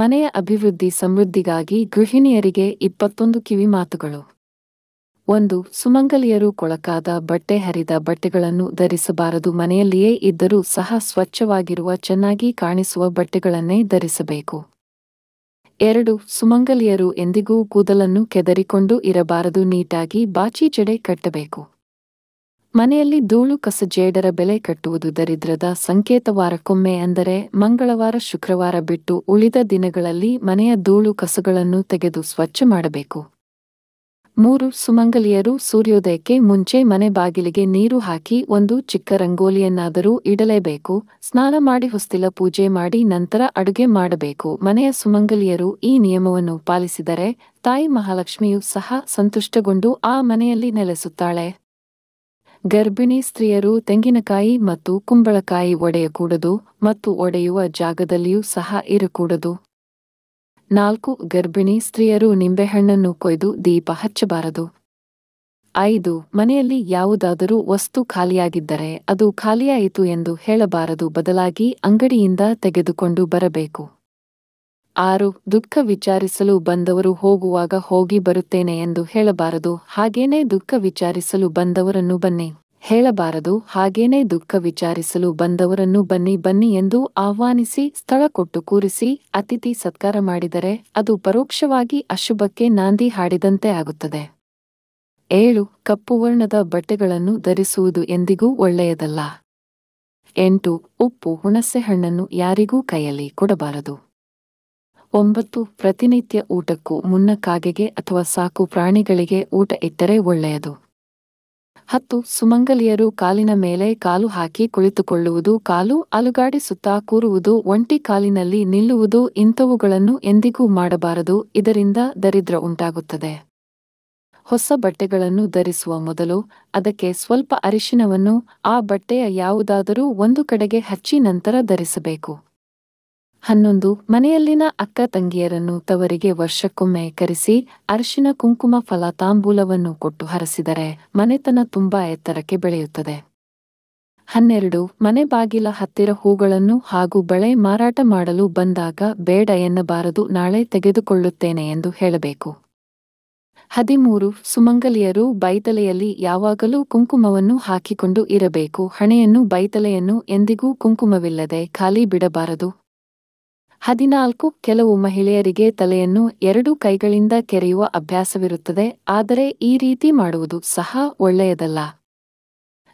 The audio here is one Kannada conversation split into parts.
ಮನೆಯ ಅಭಿವೃದ್ಧಿ ಸಮೃದ್ಧಿಗಾಗಿ ಗೃಹಿಣಿಯರಿಗೆ 21 ಕಿವಿಮಾತುಗಳು. 1. ಸುಮಂಗಲಿಯರು ಕೊಳಕಾದ ಬಟ್ಟೆ ಹರಿದ ಬಟ್ಟೆಗಳನ್ನು ಧರಿಸಬಾರದು. ಮನೆಯಲ್ಲಿಯೇ ಇದ್ದರೂ ಸಹ ಸ್ವಚ್ಛವಾಗಿರುವ ಚೆನ್ನಾಗಿ ಕಾಣಿಸುವ ಬಟ್ಟೆಗಳನ್ನೇ ಧರಿಸಬೇಕು. 2. ಸುಮಂಗಲಿಯರು ಎಂದಿಗೂ ಕೂದಲನ್ನು ಕೆದರಿಕೊಂಡು ಇರಬಾರದು. ನೀಟಾಗಿ ಬಾಚಿ ಜಡೆ ಕಟ್ಟಬೇಕು. ಮನೆಯಲ್ಲಿ ಧೂಳು ಕಸ ಜೇಡರ ಬೆಲೆ ಕಟ್ಟುವುದು ದರಿದ್ರದ ಸಂಕೇತ. ವಾರಕ್ಕೊಮ್ಮೆ ಅಂದರೆ ಮಂಗಳವಾರ ಶುಕ್ರವಾರ ಬಿಟ್ಟು ಉಳಿದ ದಿನಗಳಲ್ಲಿ ಮನೆಯ ಧೂಳು ಕಸಗಳನ್ನು ತೆಗೆದು ಸ್ವಚ್ಛ ಮಾಡಬೇಕು. 3. ಸುಮಂಗಲಿಯರು ಸೂರ್ಯೋದಯಕ್ಕೆ ಮುಂಚೆ ಮನೆ ಬಾಗಿಲಿಗೆ ನೀರು ಹಾಕಿ ಒಂದು ಚಿಕ್ಕ ರಂಗೋಲಿಯನ್ನಾದರೂ ಇಡಲೇಬೇಕು. ಸ್ನಾನ ಮಾಡಿ ಹೊಸ್ತಿಲ ಪೂಜೆ ಮಾಡಿ ನಂತರ ಅಡುಗೆ ಮಾಡಬೇಕು. ಮನೆಯ ಸುಮಂಗಲಿಯರು ಈ ನಿಯಮವನ್ನು ಪಾಲಿಸಿದರೆ ತಾಯಿ ಮಹಾಲಕ್ಷ್ಮಿಯು ಸಹ ಸಂತುಷ್ಟಗೊಂಡು ಆ ಮನೆಯಲ್ಲಿ ನೆಲೆಸುತ್ತಾಳೆ. ಗರ್ಭಿಣಿ ಸ್ತ್ರೀಯರು ತೆಂಗಿನಕಾಯಿ ಮತ್ತು ಕುಂಬಳಕಾಯಿ ಒಡೆಯಕೂಡದು ಮತ್ತು ಒಡೆಯುವ ಜಾಗದಲ್ಲಿಯೂ ಸಹ ಇರಕೂಡದು. 4. ಗರ್ಭಿಣಿ ಸ್ತ್ರೀಯರು ನಿಂಬೆಹಣ್ಣನ್ನು ಕೊಯ್ದು ದೀಪ ಹಚ್ಚಬಾರದು. 5. ಮನೆಯಲ್ಲಿ ಯಾವುದಾದರೂ ವಸ್ತು ಖಾಲಿಯಾಗಿದ್ದರೆ ಅದು ಖಾಲಿಯಾಯಿತು ಎಂದು ಹೇಳಬಾರದು. ಬದಲಾಗಿ ಅಂಗಡಿಯಿಂದ ತೆಗೆದುಕೊಂಡು ಬರಬೇಕು. 6. ದುಃಖ ವಿಚಾರಿಸಲು ಬಂದವರು ಹೋಗುವಾಗ ಹೋಗಿ ಬರುತ್ತೇನೆ ಎಂದು ಹೇಳಬಾರದು. ಹಾಗೇನೇ ದುಃಖ ವಿಚಾರಿಸಲು ಬಂದವರನ್ನು ಬನ್ನಿ ಹೇಳಬಾರದು. ಹಾಗೇನೇ ದುಃಖ ವಿಚಾರಿಸಲು ಬಂದವರನ್ನು ಬನ್ನಿ ಬನ್ನಿ ಎಂದು ಆಹ್ವಾನಿಸಿ ಸ್ಥಳ ಕೊಟ್ಟು ಕೂರಿಸಿ ಅತಿಥಿ ಸತ್ಕಾರ ಮಾಡಿದರೆ ಅದು ಪರೋಕ್ಷವಾಗಿ ಅಶುಭಕ್ಕೆ ನಾಂದಿ ಹಾಡಿದಂತೆ ಆಗುತ್ತದೆ. 7. ಕಪ್ಪು ವರ್ಣದ ಬಟ್ಟೆಗಳನ್ನು ಧರಿಸುವುದು ಎಂದಿಗೂ ಒಳ್ಳೆಯದಲ್ಲ. 8. ಉಪ್ಪು ಹುಣಸೆ ಹಣ್ಣನ್ನು ಯಾರಿಗೂ ಕೈಯಲ್ಲಿ ಕೊಡಬಾರದು. 9. ಪ್ರತಿನಿತ್ಯ ಊಟಕ್ಕೂ ಮುನ್ನ ಕಾಗೆಗೆ ಅಥವಾ ಸಾಕು ಪ್ರಾಣಿಗಳಿಗೆ ಊಟ ಇಟ್ಟರೆ ಒಳ್ಳೆಯದು. 10. ಸುಮಂಗಲಿಯರು ಕಾಲಿನ ಮೇಲೆ ಕಾಲು ಹಾಕಿ ಕುಳಿತುಕೊಳ್ಳುವುದು, ಕಾಲು ಅಲುಗಾಡಿಸುತ್ತಾ ಕೂರುವುದು, ಒಂಟಿ ಕಾಲಿನಲ್ಲಿ ನಿಲ್ಲುವುದು ಇಂಥವುಗಳನ್ನು ಎಂದಿಗೂ ಮಾಡಬಾರದು. ಇದರಿಂದ ದರಿದ್ರ ಉಂಟಾಗುತ್ತದೆ. ಹೊಸ ಬಟ್ಟೆಗಳನ್ನು ಧರಿಸುವ ಮೊದಲು ಅದಕ್ಕೆ ಸ್ವಲ್ಪ ಅರಿಶಿನವನ್ನು ಆ ಬಟ್ಟೆಯ ಯಾವುದಾದರೂ ಒಂದು ಕಡೆಗೆ ಹಚ್ಚಿ ನಂತರ ಧರಿಸಬೇಕು. 11. ಮನೆಯಲ್ಲಿನ ಅಕ್ಕ ತಂಗಿಯರನ್ನು ತವರಿಗೆ ವರ್ಷಕ್ಕೊಮ್ಮೆ ಕರೆಸಿ ಅರಿಶಿನ ಕುಂಕುಮ ಫಲ ತಾಂಬೂಲವನ್ನು ಕೊಟ್ಟು ಹರಸಿದರೆ ಮನೆತನ ತುಂಬಾ ಎತ್ತರಕ್ಕೆ ಬೆಳೆಯುತ್ತದೆ. 12. ಮನೆ ಬಾಗಿಲ ಹತ್ತಿರ ಹೂಗಳನ್ನು ಹಾಗೂ ಬಳೆ ಮಾರಾಟ ಮಾಡಲು ಬಂದಾಗ ಬೇಡ ಎನ್ನಬಾರದು. ನಾಳೆ ತೆಗೆದುಕೊಳ್ಳುತ್ತೇನೆ ಎಂದು ಹೇಳಬೇಕು. 13. ಸುಮಂಗಲಿಯರು ಬೈತಲೆಯಲ್ಲಿ ಯಾವಾಗಲೂ ಕುಂಕುಮವನ್ನು ಹಾಕಿಕೊಂಡು ಇರಬೇಕು. ಹಣೆಯನ್ನು ಬೈತಲೆಯನ್ನು ಎಂದಿಗೂ ಕುಂಕುಮವಿಲ್ಲದೆ ಖಾಲಿ ಬಿಡಬಾರದು. 14. ಕೆಲವು ಮಹಿಳೆಯರಿಗೆ ತಲೆಯನ್ನು 2 ಕೈಗಳಿಂದ ಕೆರೆಯುವ ಅಭ್ಯಾಸವಿರುತ್ತದೆ, ಆದರೆ ಈ ರೀತಿ ಮಾಡುವುದು ಸಹ ಒಳ್ಳೆಯದಲ್ಲ.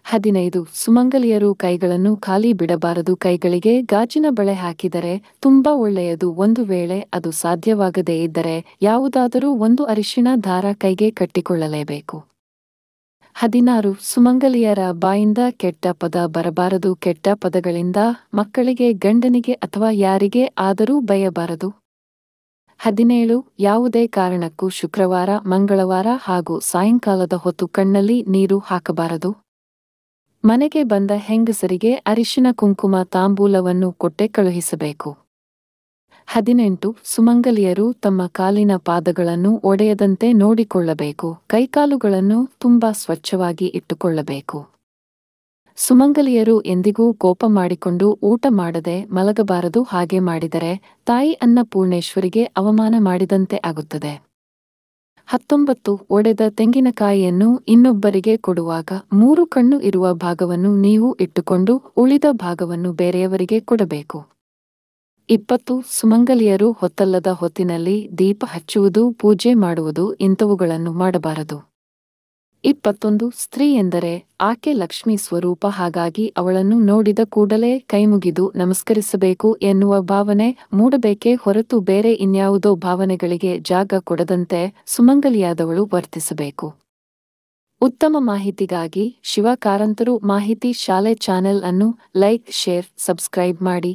15. ಸುಮಂಗಲಿಯರು ಕೈಗಳನ್ನು ಖಾಲಿ ಬಿಡಬಾರದು. ಕೈಗಳಿಗೆ ಗಾಜಿನ ಬಳೆ ಹಾಕಿದರೆ ತುಂಬಾ ಒಳ್ಳೆಯದು. ಒಂದು ವೇಳೆ ಅದು ಸಾಧ್ಯವಾಗದೇ ಇದ್ದರೆ ಯಾವುದಾದರೂ ಒಂದು ಅರಿಶಿಣ ದಾರ ಕೈಗೆ ಕಟ್ಟಿಕೊಳ್ಳಲೇಬೇಕು. 16. ಸುಮಂಗಲಿಯರ ಬಾಯಿಂದ ಕೆಟ್ಟ ಪದ ಬರಬಾರದು. ಕೆಟ್ಟ ಪದಗಳಿಂದ ಮಕ್ಕಳಿಗೆ, ಗಂಡನಿಗೆ ಅಥವಾ ಯಾರಿಗೇ ಆದರೂ ಬೈಯಬಾರದು. 17. ಯಾವುದೇ ಕಾರಣಕ್ಕೂ ಶುಕ್ರವಾರ, ಮಂಗಳವಾರ ಹಾಗೂ ಸಾಯಂಕಾಲದ ಹೊತ್ತು ಕಣ್ಣಲ್ಲಿ ನೀರು ಹಾಕಬಾರದು. ಮನೆಗೆ ಬಂದ ಹೆಂಗಸರಿಗೆ ಅರಿಶಿನ ಕುಂಕುಮ ತಾಂಬೂಲವನ್ನು ಕೊಟ್ಟೆ ಕಳುಹಿಸಬೇಕು. 18. ಸುಮಂಗಲಿಯರು ತಮ್ಮ ಕಾಲಿನ ಪಾದಗಳನ್ನು ಒಡೆಯದಂತೆ ನೋಡಿಕೊಳ್ಳಬೇಕು. ಕೈಕಾಲುಗಳನ್ನು ತುಂಬಾ ಸ್ವಚ್ಛವಾಗಿ ಇಟ್ಟುಕೊಳ್ಳಬೇಕು. ಸುಮಂಗಲಿಯರು ಎಂದಿಗೂ ಕೋಪ ಮಾಡಿಕೊಂಡು ಊಟ ಮಾಡದೆ ಮಲಗಬಾರದು. ಹಾಗೆ ಮಾಡಿದರೆ ತಾಯಿ ಅನ್ನಪೂರ್ಣೇಶ್ವರಿಗೆ ಅವಮಾನ ಮಾಡಿದಂತೆ ಆಗುತ್ತದೆ. 19. ಒಡೆದ ತೆಂಗಿನಕಾಯಿಯನ್ನು ಇನ್ನೊಬ್ಬರಿಗೆ ಕೊಡುವಾಗ 3 ಕಣ್ಣು ಇರುವ ಭಾಗವನ್ನು ನೀವು ಇಟ್ಟುಕೊಂಡು ಉಳಿದ ಭಾಗವನ್ನು ಬೇರೆಯವರಿಗೆ ಕೊಡಬೇಕು. 20. ಸುಮಂಗಲಿಯರು ಹೊತ್ತಲ್ಲದ ಹೊತ್ತಿನಲ್ಲಿ ದೀಪ ಹಚ್ಚುವುದು, ಪೂಜೆ ಮಾಡುವುದು ಇಂಥವುಗಳನ್ನು ಮಾಡಬಾರದು. 21. ಸ್ತ್ರೀ ಎಂದರೆ ಆಕೆ ಲಕ್ಷ್ಮೀ ಸ್ವರೂಪ. ಹಾಗಾಗಿ ಅವಳನ್ನು ನೋಡಿದ ಕೂಡಲೇ ಕೈಮುಗಿದು ನಮಸ್ಕರಿಸಬೇಕು ಎನ್ನುವ ಭಾವನೆ ಮೂಡಬೇಕೇ ಹೊರತು ಬೇರೆ ಇನ್ಯಾವುದೋ ಭಾವನೆಗಳಿಗೆ ಜಾಗ ಕೊಡದಂತೆ ಸುಮಂಗಲಿಯಾದವಳು ವರ್ತಿಸಬೇಕು. ಉತ್ತಮ ಮಾಹಿತಿಗಾಗಿ ಶಿವ ಕಾರಂತರು ಮಾಹಿತಿ ಶಾಲೆ ಚಾನೆಲ್ ಅನ್ನು ಲೈಕ್, ಶೇರ್, ಸಬ್ಸ್ಕ್ರೈಬ್ ಮಾಡಿ.